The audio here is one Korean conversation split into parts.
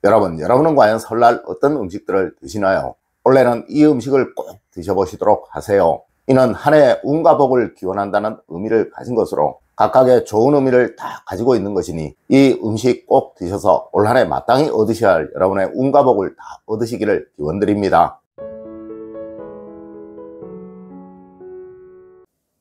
여러분은 과연 설날 어떤 음식들을 드시나요? 올해는 이 음식을 꼭 드셔보시도록 하세요. 이는 한 해 운과 복을 기원한다는 의미를 가진 것으로 각각의 좋은 의미를 다 가지고 있는 것이니 이 음식 꼭 드셔서 올 한 해 마땅히 얻으셔야 할 여러분의 운과 복을 다 얻으시기를 기원드립니다.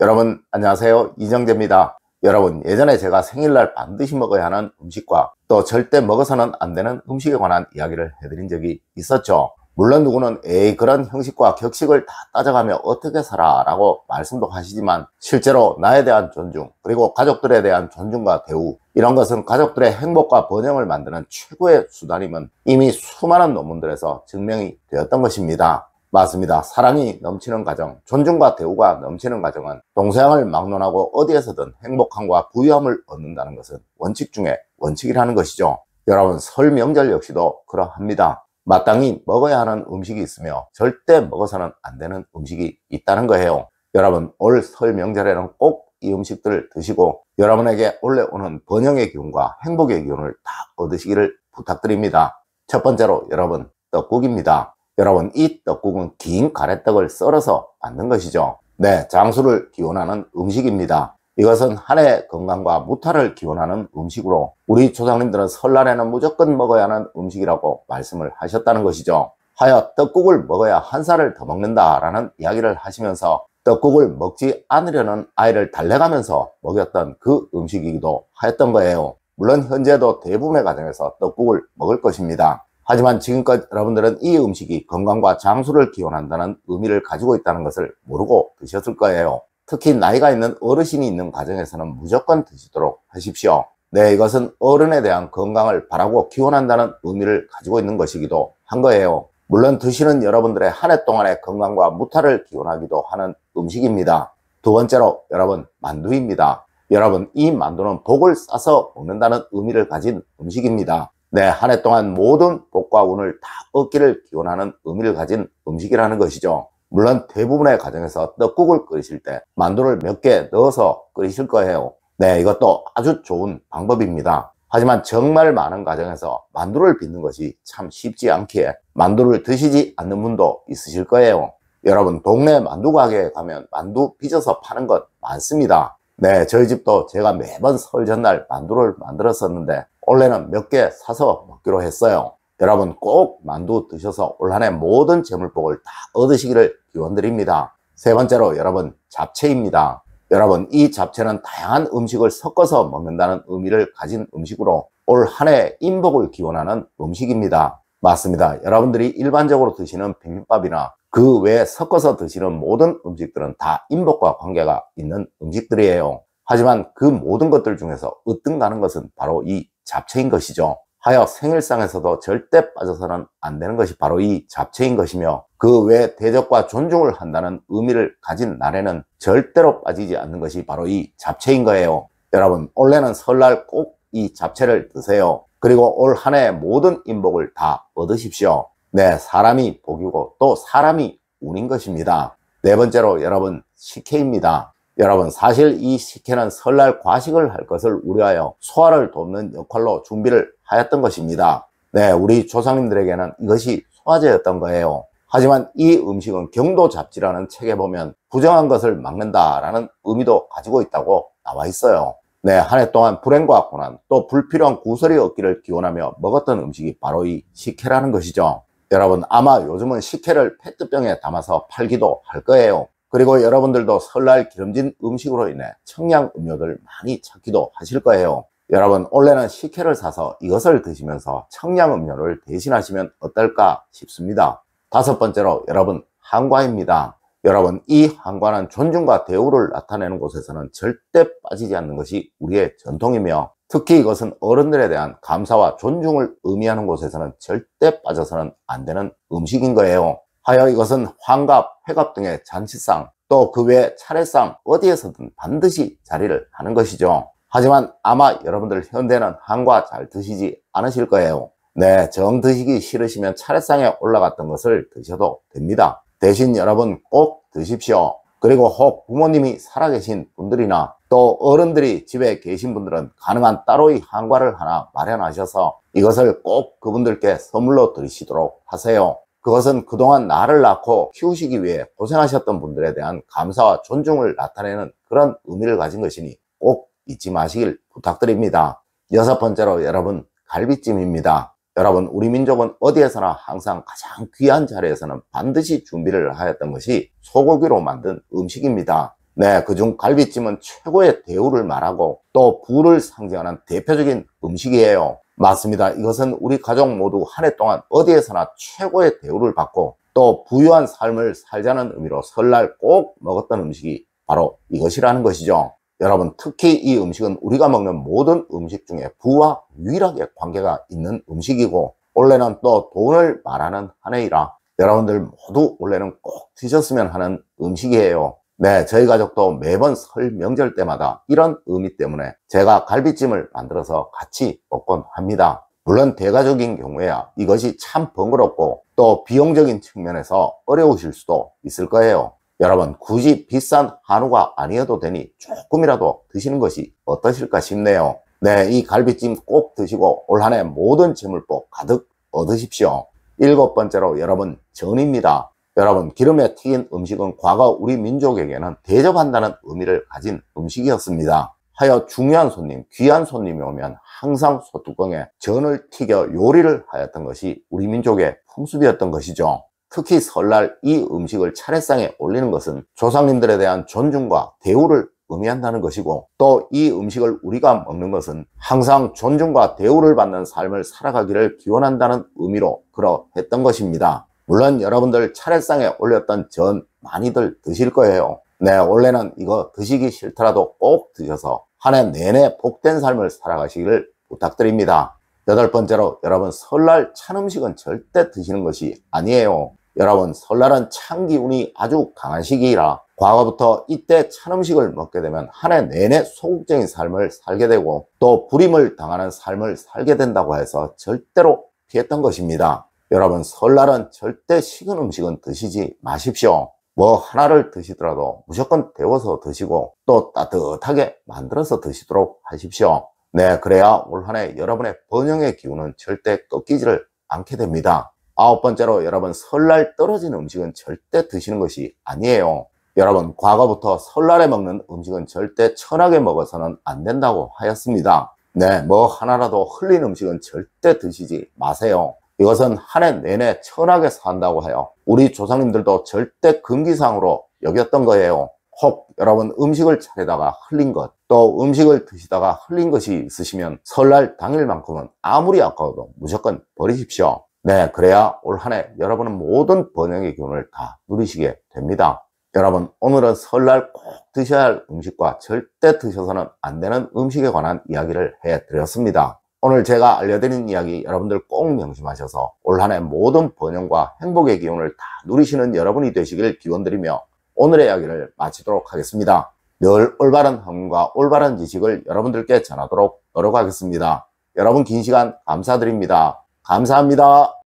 여러분 안녕하세요, 이정재입니다. 여러분, 예전에 제가 생일날 반드시 먹어야 하는 음식과 또 절대 먹어서는 안 되는 음식에 관한 이야기를 해드린 적이 있었죠. 물론 누구는 에이 그런 형식과 격식을 다 따져가며 어떻게 살아 라고 말씀도 하시지만, 실제로 나에 대한 존중, 그리고 가족들에 대한 존중과 대우, 이런 것은 가족들의 행복과 번영을 만드는 최고의 수단임은 이미 수많은 논문들에서 증명이 되었던 것입니다. 맞습니다. 사랑이 넘치는 가정, 존중과 대우가 넘치는 가정은 동서양을 막론하고 어디에서든 행복함과 부유함을 얻는다는 것은 원칙 중에 원칙이라는 것이죠. 여러분, 설 명절 역시도 그러합니다. 마땅히 먹어야 하는 음식이 있으며 절대 먹어서는 안 되는 음식이 있다는 거예요. 여러분, 올 설 명절에는 꼭 이 음식들을 드시고 여러분에게 올해오는 번영의 기운과 행복의 기운을 다 얻으시기를 부탁드립니다. 첫 번째로 여러분, 떡국입니다. 여러분, 이 떡국은 긴 가래떡을 썰어서 만든 것이죠. 네, 장수를 기원하는 음식입니다. 이것은 한 해의 건강과 무탈을 기원하는 음식으로 우리 조상님들은 설날에는 무조건 먹어야 하는 음식이라고 말씀을 하셨다는 것이죠. 하여 떡국을 먹어야 한 살을 더 먹는다라는 이야기를 하시면서 떡국을 먹지 않으려는 아이를 달래가면서 먹였던 그 음식이기도 하였던 거예요. 물론 현재도 대부분의 가정에서 떡국을 먹을 것입니다. 하지만 지금껏 여러분들은 이 음식이 건강과 장수를 기원한다는 의미를 가지고 있다는 것을 모르고 드셨을 거예요. 특히 나이가 있는 어르신이 있는 가정에서는 무조건 드시도록 하십시오. 네, 이것은 어른에 대한 건강을 바라고 기원한다는 의미를 가지고 있는 것이기도 한 거예요. 물론 드시는 여러분들의 한 해 동안의 건강과 무탈을 기원하기도 하는 음식입니다. 두 번째로 여러분, 만두입니다. 여러분, 이 만두는 복을 싸서 먹는다는 의미를 가진 음식입니다. 네, 한 해 동안 모든 복과 운을 다 얻기를 기원하는 의미를 가진 음식이라는 것이죠. 물론 대부분의 가정에서 떡국을 끓이실 때 만두를 몇 개 넣어서 끓이실 거예요. 네, 이것도 아주 좋은 방법입니다. 하지만 정말 많은 가정에서 만두를 빚는 것이 참 쉽지 않기에 만두를 드시지 않는 분도 있으실 거예요. 여러분, 동네 만두 가게에 가면 만두 빚어서 파는 것 많습니다. 네, 저희 집도 제가 매번 설 전날 만두를 만들었었는데 올해는 몇 개 사서 먹기로 했어요. 여러분, 꼭 만두 드셔서 올 한 해 모든 재물복을 다 얻으시기를 기원드립니다. 세 번째로 여러분, 잡채입니다. 여러분, 이 잡채는 다양한 음식을 섞어서 먹는다는 의미를 가진 음식으로 올 한 해 인복을 기원하는 음식입니다. 맞습니다. 여러분들이 일반적으로 드시는 비빔밥이나 그 외에 섞어서 드시는 모든 음식들은 다 인복과 관계가 있는 음식들이에요. 하지만 그 모든 것들 중에서 으뜸가는 것은 바로 이 잡채인 것이죠. 하여 생일상에서도 절대 빠져서는 안 되는 것이 바로 이 잡채인 것이며, 그 외에 대접과 존중을 한다는 의미를 가진 날에는 절대로 빠지지 않는 것이 바로 이 잡채인 거예요. 여러분, 올해는 설날 꼭 이 잡채를 드세요. 그리고 올 한 해의 모든 인복을 다 얻으십시오. 네, 사람이 복이고 또 사람이 운인 것입니다. 네 번째로 여러분, 식혜입니다. 여러분, 사실 이 식혜는 설날 과식을 할 것을 우려하여 소화를 돕는 역할로 준비를 하였던 것입니다. 네, 우리 조상님들에게는 이것이 소화제였던 거예요. 하지만 이 음식은 경도잡지라는 책에 보면 부정한 것을 막는다라는 의미도 가지고 있다고 나와 있어요. 네, 한 해 동안 불행과 고난, 또 불필요한 구설이 없기를 기원하며 먹었던 음식이 바로 이 식혜라는 것이죠. 여러분, 아마 요즘은 식혜를 페트병에 담아서 팔기도 할 거예요. 그리고 여러분들도 설날 기름진 음식으로 인해 청량 음료들 많이 찾기도 하실 거예요. 여러분, 올해는 식혜를 사서 이것을 드시면서 청량 음료를 대신하시면 어떨까 싶습니다. 다섯 번째로 여러분, 한과입니다. 여러분, 이 한과는 존중과 대우를 나타내는 곳에서는 절대 빠지지 않는 것이 우리의 전통이며, 특히 이것은 어른들에 대한 감사와 존중을 의미하는 곳에서는 절대 빠져서는 안 되는 음식인 거예요. 하여 이것은 환갑, 회갑 등의 잔치상, 또 그 외 차례상 어디에서든 반드시 자리를 하는 것이죠. 하지만 아마 여러분들 현대는 한과 잘 드시지 않으실 거예요. 네, 정 드시기 싫으시면 차례상에 올라갔던 것을 드셔도 됩니다. 대신 여러분 꼭 드십시오. 그리고 혹 부모님이 살아계신 분들이나 또 어른들이 집에 계신 분들은 가능한 따로의 한과를 하나 마련하셔서 이것을 꼭 그분들께 선물로 드리시도록 하세요. 그것은 그동안 나를 낳고 키우시기 위해 고생하셨던 분들에 대한 감사와 존중을 나타내는 그런 의미를 가진 것이니 꼭 잊지 마시길 부탁드립니다. 여섯 번째로 여러분, 갈비찜입니다. 여러분, 우리 민족은 어디에서나 항상 가장 귀한 자리에서는 반드시 준비를 하였던 것이 소고기로 만든 음식입니다. 네, 그중 갈비찜은 최고의 대우를 말하고 또 부를 상징하는 대표적인 음식이에요. 맞습니다. 이것은 우리 가족 모두 한 해 동안 어디에서나 최고의 대우를 받고 또 부유한 삶을 살자는 의미로 설날 꼭 먹었던 음식이 바로 이것이라는 것이죠. 여러분, 특히 이 음식은 우리가 먹는 모든 음식 중에 부와 유일하게 관계가 있는 음식이고 올해는 또 돈을 말하는 한 해이라 여러분들 모두 올해는 꼭 드셨으면 하는 음식이에요. 네, 저희 가족도 매번 설 명절 때마다 이런 의미 때문에 제가 갈비찜을 만들어서 같이 먹곤 합니다. 물론 대가족인 경우에야 이것이 참 번거롭고 또 비용적인 측면에서 어려우실 수도 있을 거예요. 여러분, 굳이 비싼 한우가 아니어도 되니 조금이라도 드시는 것이 어떠실까 싶네요. 네, 이 갈비찜 꼭 드시고 올 한 해 모든 재물복 가득 얻으십시오. 일곱 번째로 여러분, 전입니다. 여러분, 기름에 튀긴 음식은 과거 우리 민족에게는 대접한다는 의미를 가진 음식이었습니다. 하여 중요한 손님, 귀한 손님이 오면 항상 소뚜껑에 전을 튀겨 요리를 하였던 것이 우리 민족의 풍습이었던 것이죠. 특히 설날 이 음식을 차례상에 올리는 것은 조상님들에 대한 존중과 대우를 의미한다는 것이고 또 이 음식을 우리가 먹는 것은 항상 존중과 대우를 받는 삶을 살아가기를 기원한다는 의미로 그러했던 것입니다. 물론 여러분들 차례상에 올렸던 전 많이들 드실 거예요. 네, 원래는 이거 드시기 싫더라도 꼭 드셔서 한 해 내내 복된 삶을 살아가시기를 부탁드립니다. 여덟 번째로 여러분, 설날 찬 음식은 절대 드시는 것이 아니에요. 여러분, 설날은 찬 기운이 아주 강한 시기이라 과거부터 이때 찬 음식을 먹게 되면 한 해 내내 소극적인 삶을 살게 되고 또 불임을 당하는 삶을 살게 된다고 해서 절대로 피했던 것입니다. 여러분, 설날은 절대 식은 음식은 드시지 마십시오. 뭐 하나를 드시더라도 무조건 데워서 드시고 또 따뜻하게 만들어서 드시도록 하십시오. 네, 그래야 올 한 해 여러분의 번영의 기운은 절대 꺾이지를 않게 됩니다. 아홉 번째로 여러분, 설날 떨어진 음식은 절대 드시는 것이 아니에요. 여러분, 과거부터 설날에 먹는 음식은 절대 천하게 먹어서는 안 된다고 하였습니다. 네, 뭐 하나라도 흘린 음식은 절대 드시지 마세요. 이것은 한 해 내내 천하게 산다고 해요. 우리 조상님들도 절대 금기상으로 여겼던 거예요. 혹 여러분, 음식을 차리다가 흘린 것, 또 음식을 드시다가 흘린 것이 있으시면 설날 당일만큼은 아무리 아까워도 무조건 버리십시오. 네, 그래야 올 한 해 여러분은 모든 번영의 기운을 다 누리시게 됩니다. 여러분, 오늘은 설날 꼭 드셔야 할 음식과 절대 드셔서는 안 되는 음식에 관한 이야기를 해드렸습니다. 오늘 제가 알려드린 이야기 여러분들 꼭 명심하셔서 올 한 해 모든 번영과 행복의 기운을 다 누리시는 여러분이 되시길 기원드리며 오늘의 이야기를 마치도록 하겠습니다. 늘 올바른 학문과 올바른 지식을 여러분들께 전하도록 노력하겠습니다. 여러분, 긴 시간 감사드립니다. 감사합니다.